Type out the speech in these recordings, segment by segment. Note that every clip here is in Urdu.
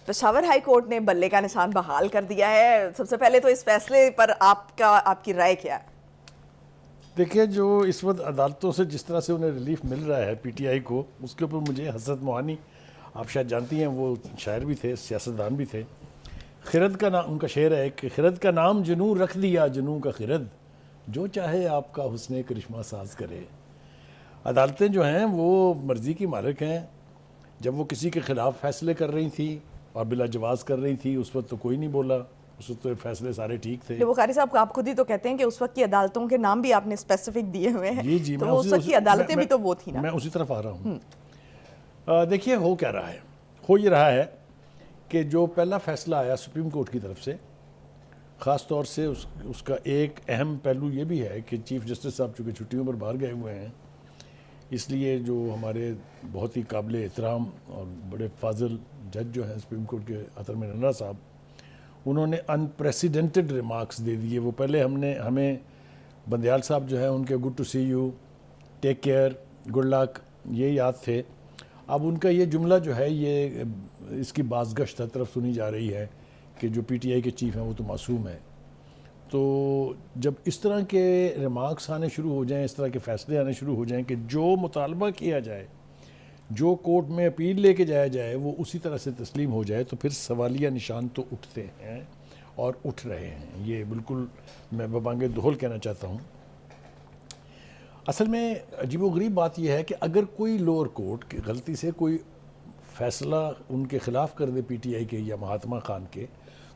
پشاور ہائی کورٹ نے بلے کا نشان بحال کر دیا ہے. سب سے پہلے تو اس فیصلے پر آپ کی رائے کیا ہے؟ دیکھیے جو اس وقت عدالتوں سے جس طرح سے انہیں ریلیف مل رہا ہے پی ٹی آئی کو، اس کے اوپر مجھے حسرت موہانی، آپ شاید جانتی ہیں وہ شاعر بھی تھے، سیاستدان بھی تھے. خرد کا نام ان کا شعر ہے کہ خرد کا نام جنوں رکھ دیا جنوں کا خرد، جو چاہے آپ کا حسن کرشمہ ساز کرے. عدالتیں جو ہیں وہ مرضی کی مالک ہیں. جب وہ کسی کے خلاف فیصلے کر رہی تھی اور بلا جواز کر رہی تھی، اس وقت تو کوئی نہیں بولا، اس وقت تو فیصلے سارے ٹھیک تھے. بخاری صاحب آپ خود ہی تو کہتے ہیں کہ اس وقت کی عدالتوں کے نام بھی آپ نے اسپیسیفک دیے ہوئے ہیں. جی تو اس وقت کی عدالتیں بھی تو وہ تھی نا. میں اسی طرف آ رہا ہوں. دیکھیے ہو کیا رہا ہے، ہو یہ رہا ہے کہ جو پہلا فیصلہ آیا سپریم کورٹ کی طرف سے، خاص طور سے اس کا ایک اہم پہلو یہ بھی ہے کہ چیف جسٹس صاحب چونکہ چھٹیوں پر باہر گئے ہوئے ہیں، اس لیے جو ہمارے بہت ہی قابل احترام اور بڑے فاضل جج جو ہیں سپریم کورٹ کے عطر ننرا صاحب، انہوں نے انپریسیڈنٹڈ ریمارکس دے دیے. وہ پہلے ہمیں بندیال صاحب جو ہیں ان کے good to see you, take care, good luck یہ یاد تھے. اب ان کا یہ جملہ جو ہے یہ اس کی بازگشت ہر طرف سنی جا رہی ہے کہ جو پی ٹی آئی کے چیف ہیں وہ تو معصوم ہیں. تو جب اس طرح کے ریمارکس آنے شروع ہو جائیں، اس طرح کے فیصلے آنے شروع ہو جائیں کہ جو مطالبہ کیا جائے، جو کورٹ میں اپیل لے کے جایا جائے وہ اسی طرح سے تسلیم ہو جائے، تو پھر سوالیہ نشان تو اٹھتے ہیں اور اٹھ رہے ہیں. یہ بالکل میں ببانگ دہل کہنا چاہتا ہوں. اصل میں عجیب و غریب بات یہ ہے کہ اگر کوئی لوور کورٹ کی غلطی سے کوئی فیصلہ ان کے خلاف کر دے پی ٹی آئی کے یا مہاتما خان کے،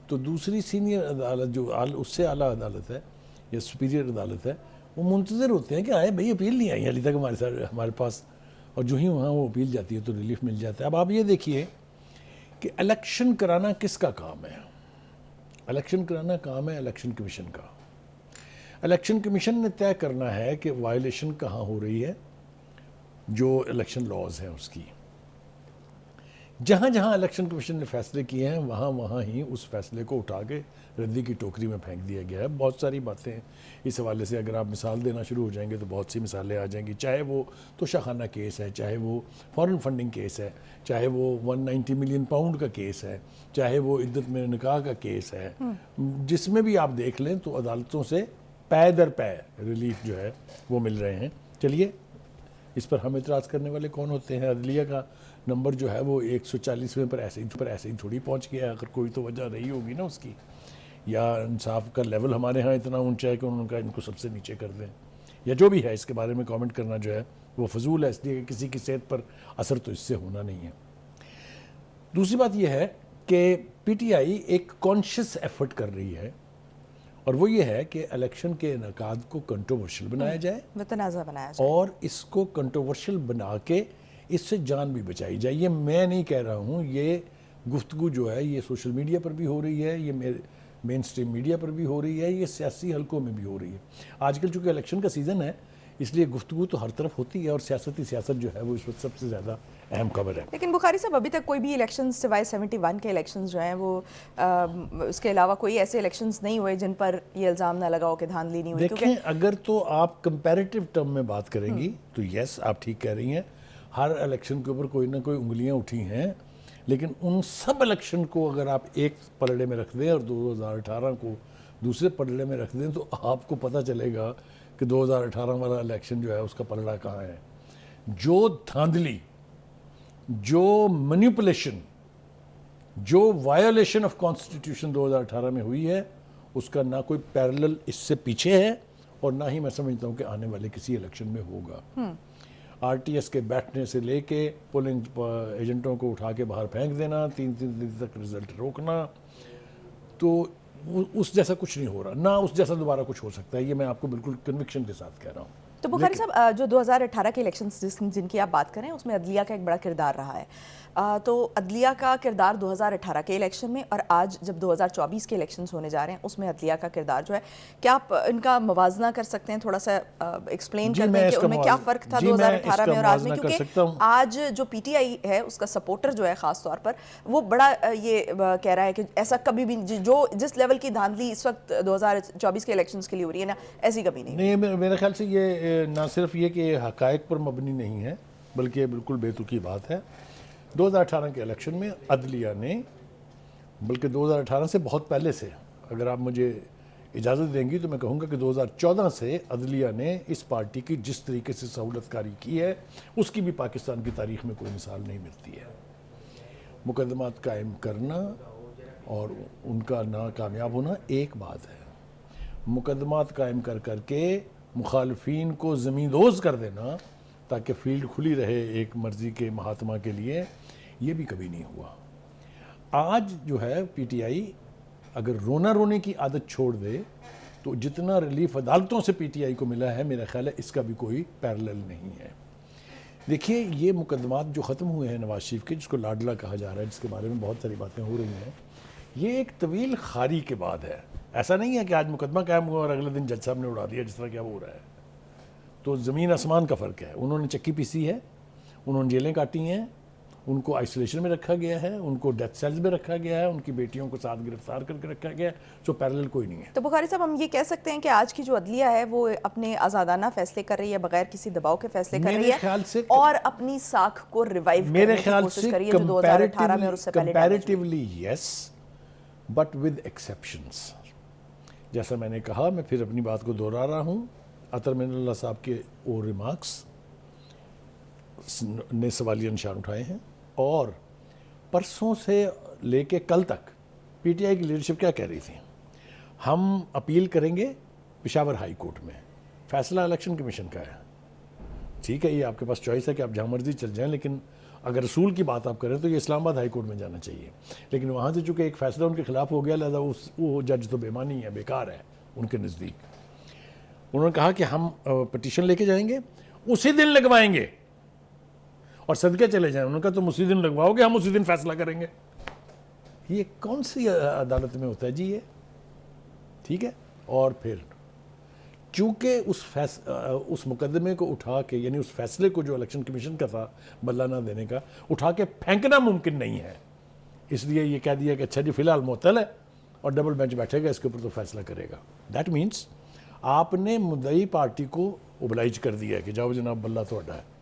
تو دوسری سینئر عدالت جو اس سے اعلیٰ عدالت ہے یا سپیریئر عدالت ہے، وہ منتظر ہوتے ہیں کہ آئے بھئی اپیل نہیں آئی ابھی تک ہمارے پاس، اور جو ہی وہاں وہ اپیل جاتی ہے تو ریلیف مل جاتا ہے. اب آپ یہ دیکھیے کہ الیکشن کرانا کس کا کام ہے؟ الیکشن کرانا کام ہے الیکشن کمیشن کا. الیکشن کمیشن نے طے کرنا ہے کہ وائلیشن کہاں ہو رہی ہے جو الیکشن لاز ہیں اس کی. جہاں جہاں الیکشن کمیشن نے فیصلے کیے ہیں وہاں ہی اس فیصلے کو اٹھا کے ردی کی ٹوکری میں پھینک دیا گیا ہے. بہت ساری باتیں اس حوالے سے اگر آپ مثال دینا شروع ہو جائیں گے تو بہت سی مثالیں آ جائیں گی، چاہے وہ توشہ خانہ کیس ہے، چاہے وہ فارن فنڈنگ کیس ہے، چاہے وہ 190 ملین پاؤنڈ کا کیس ہے، چاہے وہ عدت میں نکاح کا کیس ہے. جس میں بھی آپ دیکھ لیں تو عدالتوں سے پے در پے ریلیف جو ہے وہ مل رہے ہیں. چلیے اس پر ہم اعتراض کرنے والے کون ہوتے ہیں؟ عدلیہ کا نمبر جو ہے وہ 140ویں پر ایسے ہی تھوڑی پہنچ گیا ہے. اگر کوئی تو وجہ رہی ہوگی نا اس کی، یا انصاف کا لیول ہمارے ہاں اتنا اونچا ہے کہ ان کو سب سے نیچے کر دیں، یا جو بھی ہے. اس کے بارے میں کامنٹ کرنا جو ہے وہ فضول ہے، اس لیے کہ کسی کی صحت پر اثر تو اس سے ہونا نہیں ہے. دوسری بات یہ ہے کہ پی ٹی آئی ایک کانشیس ایفرٹ کر رہی ہے، اور وہ یہ ہے کہ الیکشن کے انعقاد کو کنٹروورشل بنایا جائے، متنازع بنایا جائے، اور اس کو کنٹروورشل بنا کے اس سے جان بھی بچائی جائے. یہ میں نہیں کہہ رہا ہوں، یہ گفتگو جو ہے یہ سوشل میڈیا پر بھی ہو رہی ہے، یہ مین سٹریم میڈیا پر بھی ہو رہی ہے، یہ سیاسی حلقوں میں بھی ہو رہی ہے. آج کل چونکہ الیکشن کا سیزن ہے اس لیے گفتگو تو ہر طرف ہوتی ہے، اور سیاست جو ہے وہ اس وقت سب سے زیادہ اہم خبر ہے. لیکن بخاری صاحب ابھی تک کوئی بھی الیکشنز سوائے 71 کے الیکشنز جو ہیں وہ اس کے علاوہ کوئی ایسے الیکشنز نہیں ہوئے جن پر یہ الزام نہ لگا ہو کہ دھاندلی نہیں ہوئی. دیکھیں اگر تو آپ کمپیریٹیو ٹرم میں بات کریں گی تو یس آپ ٹھیک کہہ رہی ہیں، ہر الیکشن کے اوپر کوئی نہ کوئی انگلیاں اٹھی ہیں، لیکن ان سب الیکشن کو اگر آپ ایک پلڑے میں رکھ دیں اور 2018 کو دوسرے پلڑے میں رکھ دیں تو آپ کو پتہ چلے گا کہ 2018 والا الیکشن جو ہے اس کا پلڑا کہاں ہے. جو دھاندلی، جو مینیپولیشن، جو وائلیشن آف کانسٹیٹیوشن 2018 میں ہوئی ہے اس کا نہ کوئی پیرلل اس سے پیچھے ہے، اور نہ ہی میں سمجھتا ہوں کہ آنے والے کسی الیکشن میں ہوگا. آر ٹی ایس کے بیٹھنے سے لے کے پولنگ ایجنٹوں کو اٹھا کے باہر پھینک دینا، 3 دن تک رزلٹ روکنا، تو اس جیسا کچھ نہیں ہو رہا، نہ اس جیسا دوبارہ کچھ ہو سکتا ہے. یہ میں آپ کو بالکل کنوکشن کے ساتھ کہہ رہا ہوں. تو بخاری صاحب جو 2018 کے الیکشنز جن کی آپ بات کریں اس میں عدلیہ کا ایک بڑا کردار رہا ہے، تو عدلیہ کا کردار 2018 کے الیکشن میں اور آج جب 2024 کے الیکشنز ہونے جا رہے ہیں اس میں عدلیہ کا کردار جو ہے، کیا آپ ان کا موازنہ کر سکتے ہیں؟ تھوڑا سا ایکسپلین کر دیں کہ ان میں کیا فرق تھا 2018 میں اور آج میں، کیونکہ آج جو پی ٹی آئی ہے اس کا سپورٹر جو ہے خاص طور پر وہ بڑا یہ کہہ رہا ہے کہ ایسا کبھی بھی جو جس لیول کی دھاندلی اس وقت 2024 کے الیکشنز کے لیے ہو رہی ہے نا، ایسی کبھی نہیں. میرے خیال سے یہ نہ صرف یہ کہ حقائق پر مبنی نہیں ہے بلکہ بالکل بے تکی بات ہے. 2018 کے الیکشن میں عدلیہ نے بلکہ 2018 سے بہت پہلے سے، اگر آپ مجھے اجازت دیں گی تو میں کہوں گا کہ 2014 سے عدلیہ نے اس پارٹی کی جس طریقے سے سہولت کاری کی ہے اس کی بھی پاکستان کی تاریخ میں کوئی مثال نہیں ملتی ہے. مقدمات قائم کرنا اور ان کا ناکامیاب ہونا ایک بات ہے، مقدمات قائم کر کے مخالفین کو زمیندوز کر دینا تاکہ فیلڈ کھلی رہے ایک مرضی کے مہاتما کے لیے، یہ بھی کبھی نہیں ہوا. آج جو ہے پی ٹی آئی اگر رونا رونے کی عادت چھوڑ دے تو جتنا ریلیف عدالتوں سے پی ٹی آئی کو ملا ہے میرا خیال ہے اس کا بھی کوئی پیرلل نہیں ہے. دیکھیے یہ مقدمات جو ختم ہوئے ہیں نواز شریف کے، جس کو لاڈلا کہا جا رہا ہے، جس کے بارے میں بہت ساری باتیں ہو رہی ہیں، یہ ایک طویل خاری کے بعد ہے. ایسا نہیں ہے کہ آج مقدمہ قائم ہوا اور اگلے دن جج صاحب نے اڑا دیا جس طرح کیا ہو رہا ہے. تو زمین آسمان کا فرق ہے. انہوں نے چکی پیسی ہے، انہوں نے جیلیں کاٹی ہیں، ان کو آئسولیشن میں رکھا گیا ہے، ان کو ڈیتھ سیلز میں رکھا گیا ہے، ان کی بیٹیوں کو ساتھ گرفتار کر کے رکھا گیا ہے، جو پیرلل کوئی نہیں ہے. تو بخاری صاحب ہم یہ کہہ سکتے ہیں کہ آج کی جو عدلیہ ہے وہ اپنے آزادانہ فیصلے کر رہی ہے، بغیر کسی دباؤ کے فیصلے کر رہی ہے اور اپنی ساکھ کو ریوائیو کرنے کی کوشش کر رہی ہے جو 2018 میں اور اس سے پہلے comparatively yes but with exceptions. جیسا میں نے کہا، میں پھر اپنی بات کو دوہرا رہا ہوں، عطر من اللہ صاحب کے وہ ریمارکس نے سوالیہ نشان اٹھائے ہیں، اور پرسوں سے لے کے کل تک پی ٹی آئی کی لیڈرشپ کیا کہہ رہی تھی؟ ہم اپیل کریں گے پشاور ہائی کورٹ میں، فیصلہ الیکشن کمیشن کا ہے. ٹھیک ہے، یہ آپ کے پاس چوائس ہے کہ آپ جہاں مرضی چل جائیں، لیکن اگر رسول کی بات آپ کریں تو یہ اسلام آباد ہائی کورٹ میں جانا چاہیے. لیکن وہاں سے چونکہ ایک فیصلہ ان کے خلاف ہو گیا، لہذا وہ جج تو بےمانی ہے، بیکار ہے ان کے نزدیک. انہوں نے کہا کہ ہم پٹیشن لے کے جائیں گے، اسی دن لگوائیں گے اور صدقے چلے جائیں. انہوں نے کہا تم اسی دن لگواؤ گے، ہم اسی دن فیصلہ کریں گے. یہ کون سی عدالت میں ہوتا ہے جی یہ؟ ٹھیک ہے. اور پھر چونکہ اس مقدمے کو اٹھا کے، یعنی اس فیصلے کو جو الیکشن کمیشن کا تھا بلہ نہ دینے کا، اٹھا کے پھینکنا ممکن نہیں ہے، اس لیے یہ کہہ دیا کہ اچھا جی فی الحال معطل ہے اور ڈبل بینچ بیٹھے گا، اس کے اوپر تو فیصلہ کرے گا. دیٹ مینس آپ نے مدعی پارٹی کو اوبلائج کر دیا کہ جاؤ جناب بلہ تو اڈا ہے.